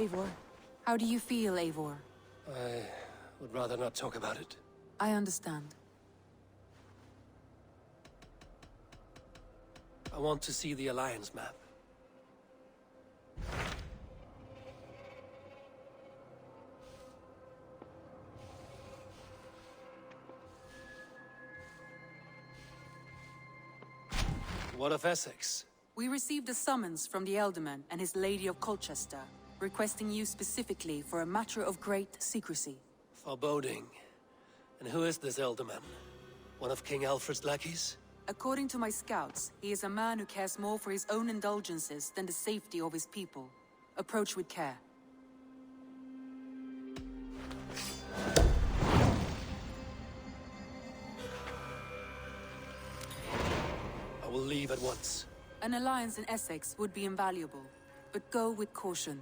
Eivor. How do you feel, Eivor? I would rather not talk about it. I understand. I want to see the Alliance map. What of Essex? We received a summons from the Elderman and his Lady of Colchester, requesting you specifically for a matter of great secrecy. Foreboding. And who is this Elderman? One of King Alfred's lackeys? According to my scouts, he is a man who cares more for his own indulgences than the safety of his people. Approach with care. I will leave at once. An alliance in Essex would be invaluable, but go with caution.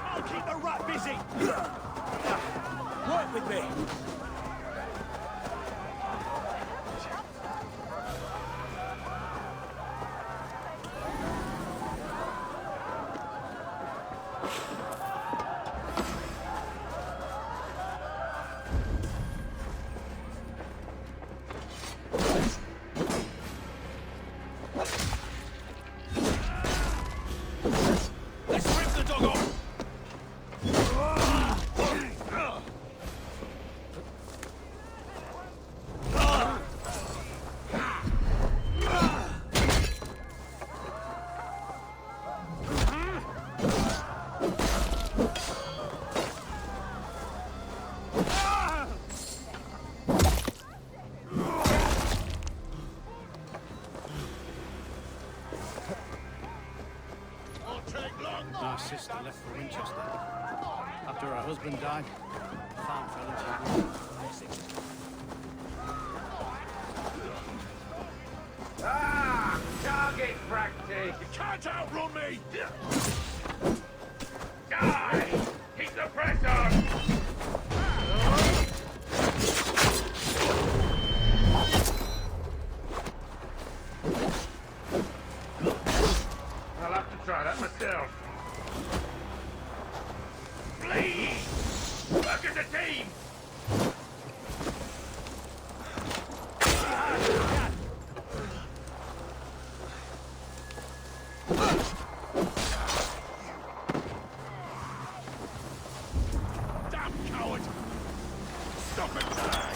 I'll keep the rat busy! Work with me! My sister left for Winchester. After her husband died, the farm fell into war. Ah! Target practice! You can't outrun me! Die! Keep the press on! I'll have to try that myself. Please! Work as a team! Damn coward! Stop and die!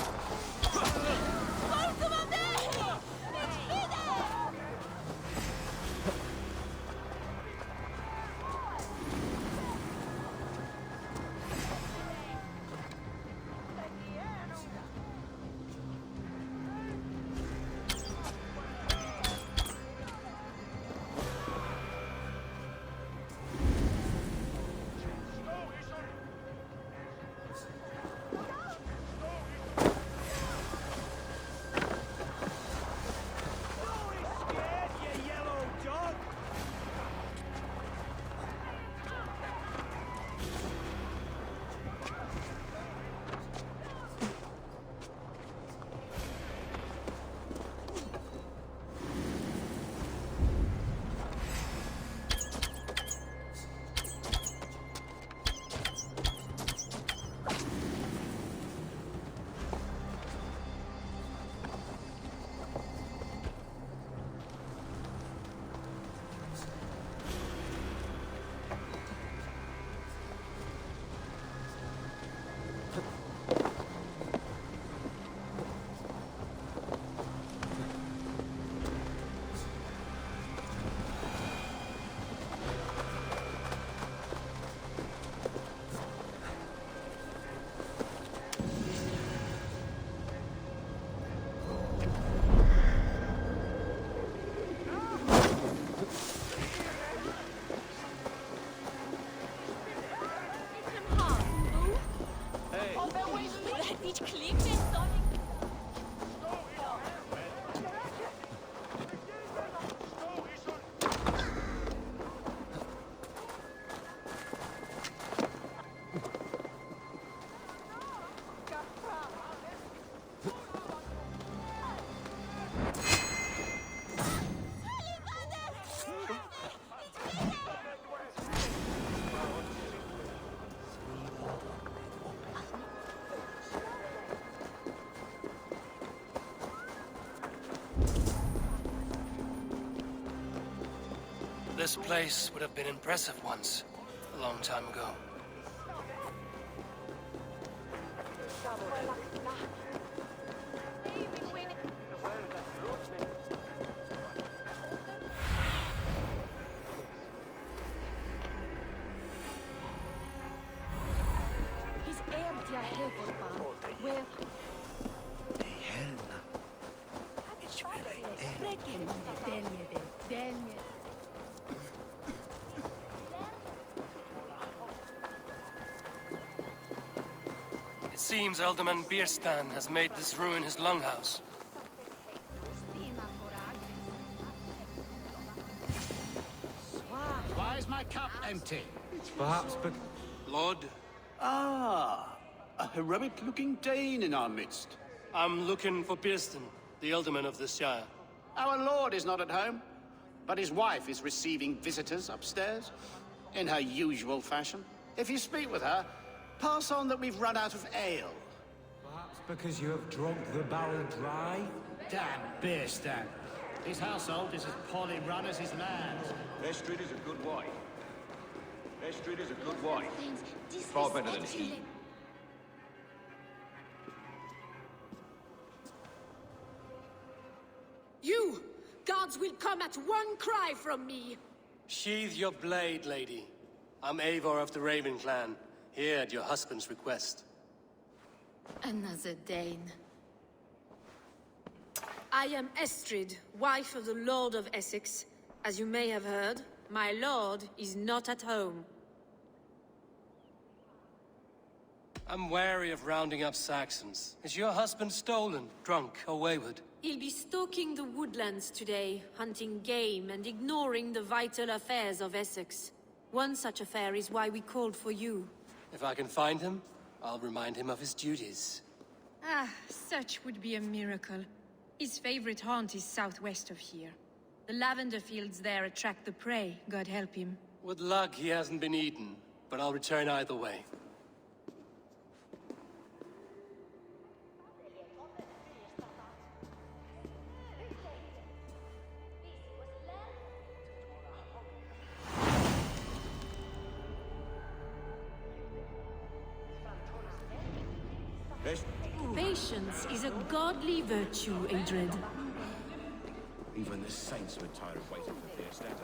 Nicht klingt es doch nicht. This place would have been impressive once, a long time ago. His empty heaven, where It seems Alderman Bierstan has made this ruin his longhouse. Why is my cup empty? Perhaps but Lord, Ah, a heroic-looking Dane in our midst. I'm looking for Bierstan, the Alderman of this shire. Our lord is not at home, but his wife is receiving visitors upstairs, in her usual fashion. If you speak with her, pass on that we've run out of ale. perhaps because you have drunk the barrel dry? Damn Bierstan. His household is as poorly run as his lands. Estrid is a good wife. Estrid is a good wife. Far better than he. You! Guards will come at one cry from me! Sheathe your blade, lady. I'm Eivor of the Raven clan, here at your husband's request. Another Dane. I am Estrid, wife of the Lord of Essex. As you may have heard, my lord is not at home. I'm wary of rounding up Saxons. Is your husband stolen, drunk, or wayward? He'll be stalking the woodlands today, hunting game and ignoring the vital affairs of Essex. One such affair is why we called for you. If I can find him, I'll remind him of his duties. Ah, such would be a miracle. His favorite haunt is southwest of here. The lavender fields there attract the prey, God help him. With luck, he hasn't been eaten, but I'll return either way. Patience is a godly virtue, Adred. Even the saints were tired of waiting for their stand.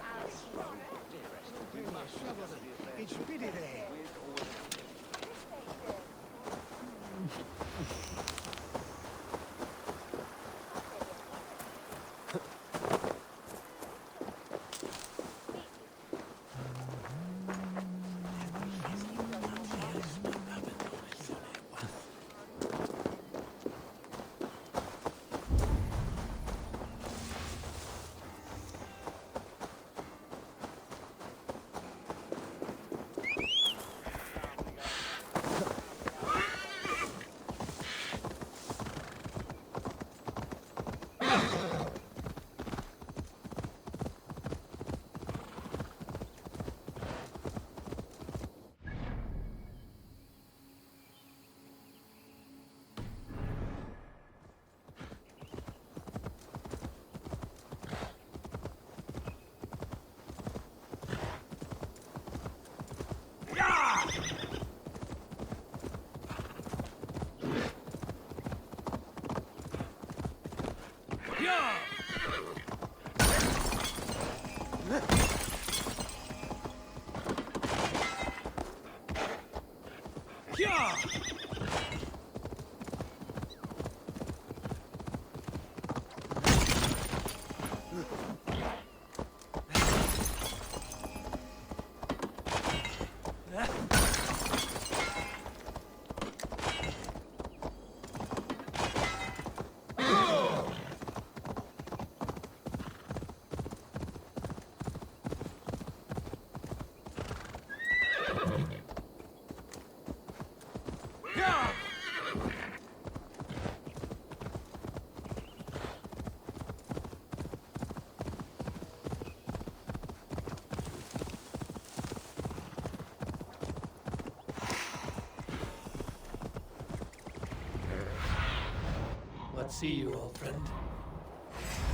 not see you, old friend.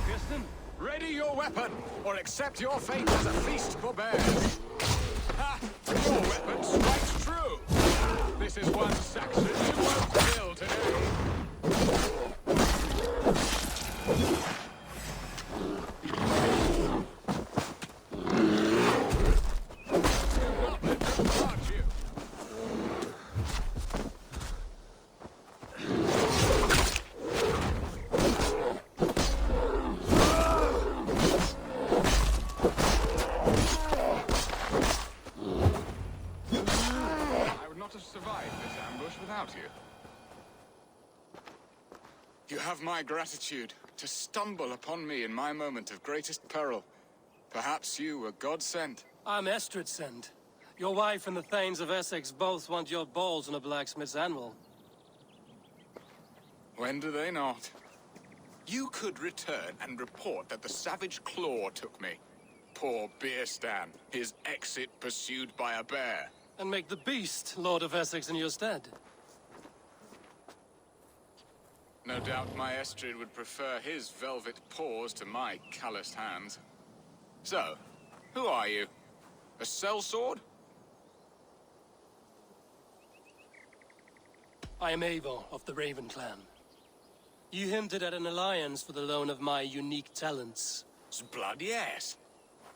Kirsten, ready your weapon, or accept your fate as a feast for bears. Ha! Your weapon strikes true. This is one Saxon you won't kill today. Not let them charge you. I would not have survived this ambush without you. You have my gratitude to stumble upon me in my moment of greatest peril. Perhaps you were God-sent. I'm Estrid sent. Your wife and the Thanes of Essex both want your balls on a blacksmith's anvil. When do they not? You could return and report that the savage claw took me. Poor Beerstan, his exit pursued by a bear. And make the beast Lord of Essex in your stead. No doubt my Estrid would prefer his velvet paws to my calloused hands. So, who are you? A sellsword? I am Eivor of the Raven Clan. You hinted at an alliance for the loan of my unique talents. Blood, yes.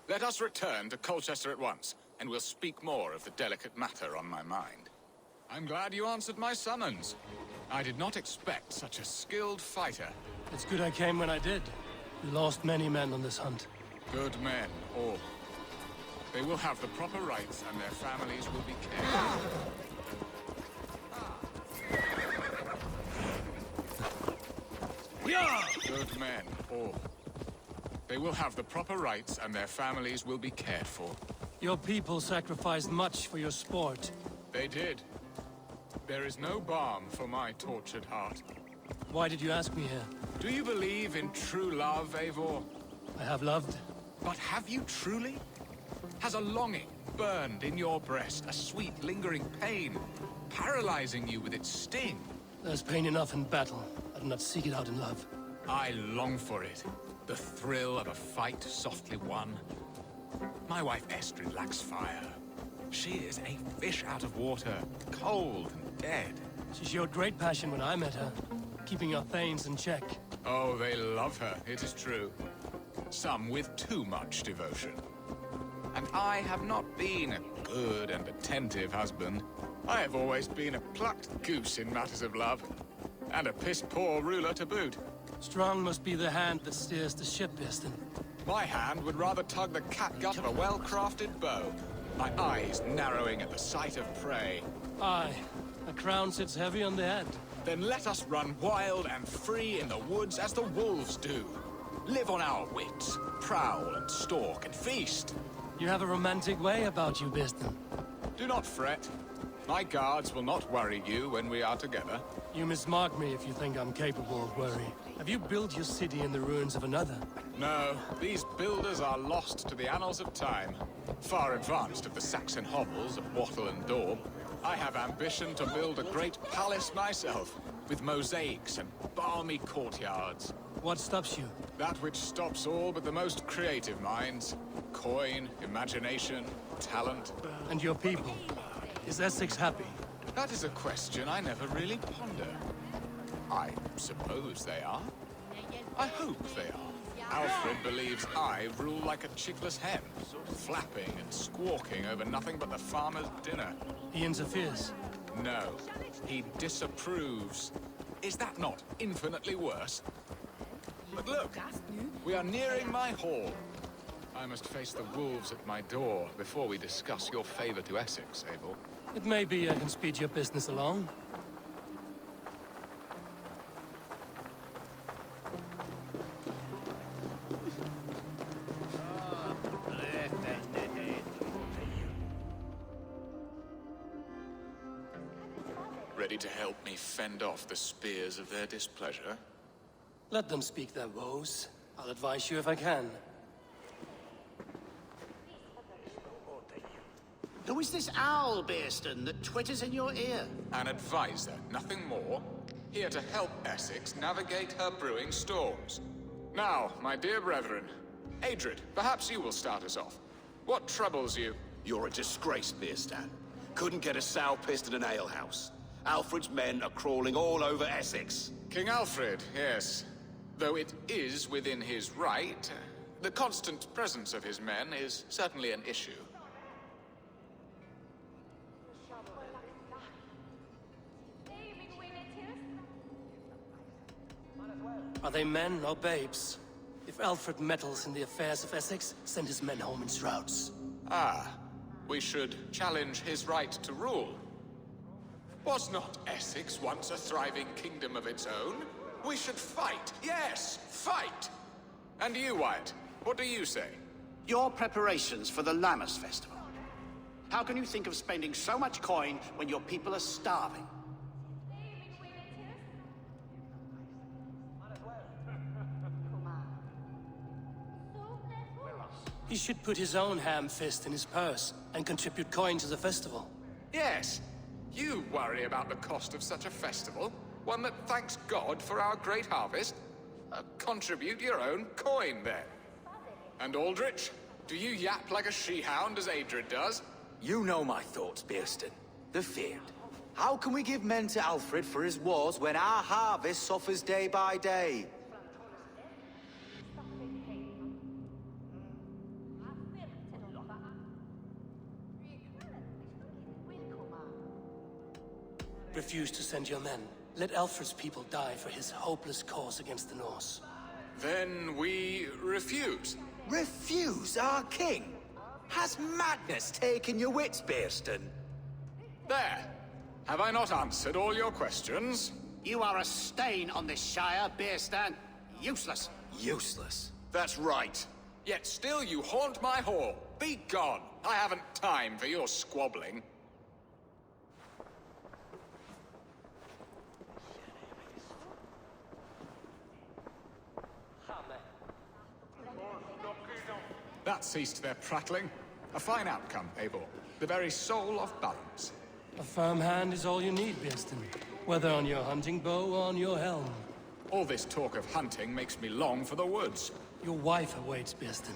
Let us return to Colchester at once, and we'll speak more of the delicate matter on my mind. I'm glad you answered my summons. I did not expect such a skilled fighter. It's good I came when I did. We lost many men on this hunt. Good men, all. They will have the proper rights, and their families will be cared for. Good men, all. They will have the proper rights, and their families will be cared for. Your people sacrificed much for your sport. They did. There is no balm for my tortured heart. Why did you ask me here? Do you believe in true love, Eivor? I have loved. But have you truly? Has a longing burned in your breast, a sweet, lingering pain, paralyzing you with its sting? There's pain enough in battle. I do not seek it out in love. I long for it. The thrill of a fight softly won. My wife Estrid lacks fire. She is a fish out of water, cold and dead. She showed great passion when I met her, keeping our Thanes in check. Oh, they love her, it is true. Some with too much devotion. And I have not been a good and attentive husband. I have always been a plucked goose in matters of love. And a piss-poor ruler to boot. Strong must be the hand that steers the ship, Biston. My hand would rather tug the catgut of a well-crafted bow. My eyes narrowing at the sight of prey. Aye, a crown sits heavy on the head. Then let us run wild and free in the woods as the wolves do. Live on our wits, prowl and stalk and feast. You have a romantic way about you, Biston. Do not fret. My guards will not worry you when we are together. You mismark me if you think I'm capable of worry. Have you built your city in the ruins of another? No, these builders are lost to the annals of time. Far advanced of the Saxon hovels of Wattle and Daub. I have ambition to build a great palace myself, with mosaics and balmy courtyards. What stops you? That which stops all but the most creative minds. Coin, imagination, talent. And your people? Is Essex happy? That is a question I never really ponder. I suppose they are. I hope they are. Alfred believes I rule like a chickless hen, flapping and squawking over nothing but the farmer's dinner. He interferes. No, he disapproves. Is that not infinitely worse? But look, we are nearing my hall. I must face the wolves at my door before we discuss your favor to Essex, Eivor. It may be I can speed your business along. Ready to help me fend off the spears of their displeasure? Let them speak their woes. I'll advise you if I can. Who is this owl, Beerston, that twitters in your ear? An advisor, nothing more. here to help Essex navigate her brewing storms. Now, my dear brethren, Adrid, perhaps you will start us off. What troubles you? You're a disgrace, Beerstan. Couldn't get a sow pissed in an alehouse. Alfred's men are crawling all over Essex. King Alfred, yes. Though it is within his right, the constant presence of his men is certainly an issue. Are they men or babes? If Alfred meddles in the affairs of Essex, send his men home in shrouds. Ah, we should challenge his right to rule. Was not Essex once a thriving kingdom of its own? We should fight, yes, fight! And you, Wyatt, what do you say? Your preparations for the Lammas Festival. How can you think of spending so much coin when your people are starving? He should put his own ham fist in his purse and contribute coin to the festival. Yes, you worry about the cost of such a festival, one that thanks God for our great harvest. Contribute your own coin, then. And Aldrich, do you yap like a she-hound as Adrid does? You know my thoughts, Beerstan. The feared. How can we give men to Alfred for his wars when our harvest suffers day by day? Refuse to send your men. Let Alfred's people die for his hopeless cause against the Norse. Then we refuse. Refuse our king? Has madness taken your wits, Beerstan? There. Have I not answered all your questions? You are a stain on this Shire, Beerstan. Useless. Useless. That's right. Yet still you haunt my hall. Be gone. I haven't time for your squabbling. That ceased their prattling. A fine outcome, Eivor. The very soul of balance. A firm hand is all you need, Beerstan. Whether on your hunting bow or on your helm. All this talk of hunting makes me long for the woods. Your wife awaits, Beerstan.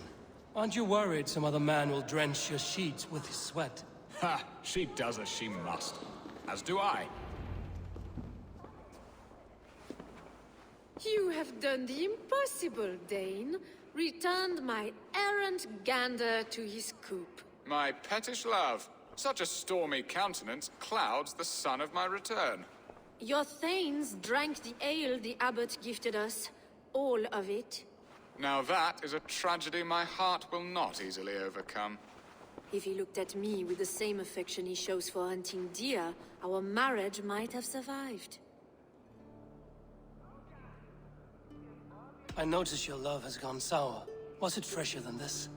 Aren't you worried some other man will drench your sheets with his sweat? Ha! She does as she must. As do I. You have done the impossible, Dane. Returned my errant gander to his coop. My pettish love. Such a stormy countenance clouds the sun of my return. Your thanes drank the ale the abbot gifted us. All of it. Now that is a tragedy my heart will not easily overcome. If he looked at me with the same affection he shows for hunting deer, our marriage might have survived. I notice your love has gone sour. Was it fresher than this?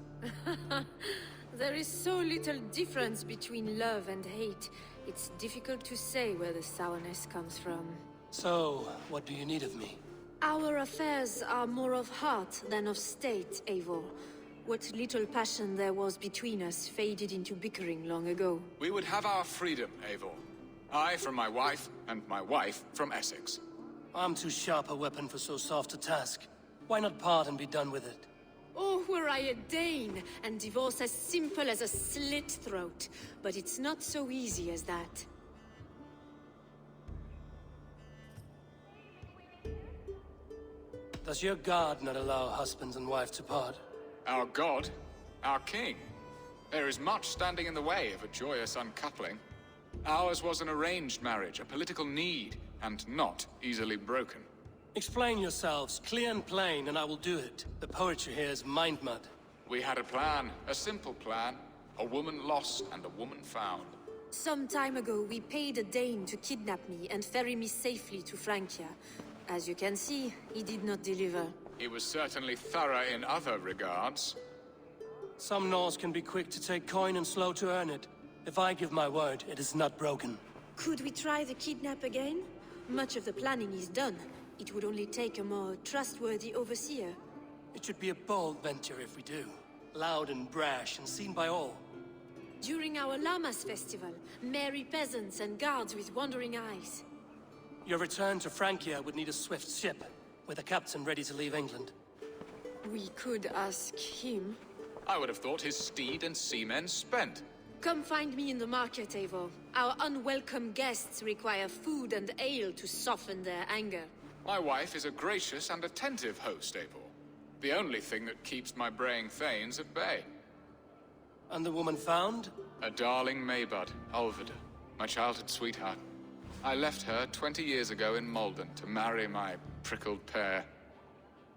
There is so little difference between love and hate. It's difficult to say where the sourness comes from. So, what do you need of me? Our affairs are more of heart than of state, Eivor. What little passion there was between us faded into bickering long ago. We would have our freedom, Eivor. I from my wife, and my wife from Essex. I'm too sharp a weapon for so soft a task. Why not part and be done with it? Oh, were I a Dane, and divorce as simple as a slit throat. But it's not so easy as that. Does your God not allow husband and wife to part? Our god, our king. There is much standing in the way of a joyous uncoupling. Ours was an arranged marriage, a political need, and not easily broken. Explain yourselves, clear and plain, and I will do it. The poetry here is mind mud. We had a plan, a simple plan. A woman lost and a woman found. Some time ago, we paid a Dane to kidnap me and ferry me safely to Francia. As you can see, he did not deliver. He was certainly thorough in other regards. Some Norse can be quick to take coin and slow to earn it. If I give my word, it is not broken. Could we try the kidnap again? Much of the planning is done. It would only take a more trustworthy overseer. It should be a bold venture if we do. Loud and brash and seen by all. During our Lammas festival, merry peasants and guards with wandering eyes. Your return to Francia would need a swift ship, with a captain ready to leave England. We could ask him. I would have thought his steed and seamen spent. Come find me in the market, Eivor. Our unwelcome guests require food and ale to soften their anger. My wife is a gracious and attentive host, Eivor. The only thing that keeps my braying thanes at bay. And the woman found? A darling Maybud, Ulvida, my childhood sweetheart. I left her 20 years ago in Malden to marry my prickled pear.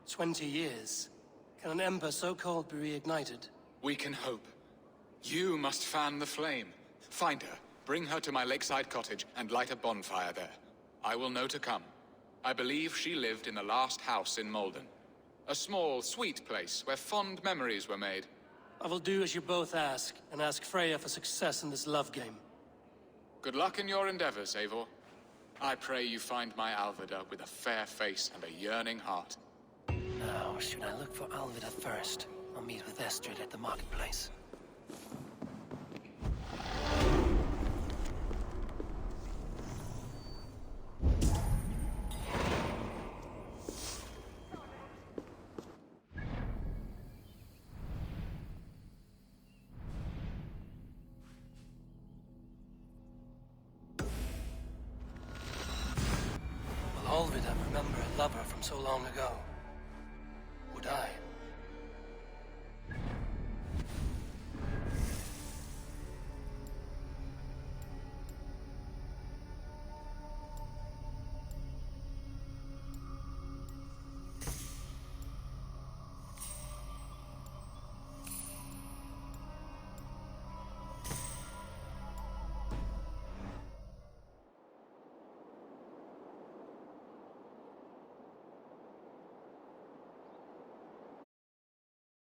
20 years? Can an ember so cold be reignited? We can hope. You must fan the flame. Find her, bring her to my lakeside cottage, and light a bonfire there. I will know to come. I believe she lived in the last house in Malden. A small, sweet place where fond memories were made. I will do as you both ask, and ask Freya for success in this love game. Good luck in your endeavors, Eivor. I pray you find my Alvida with a fair face and a yearning heart. Now, should I look for Alvida first? I'll meet with Estrid at the marketplace. Will Alvida remember a lover from so long ago? Would I?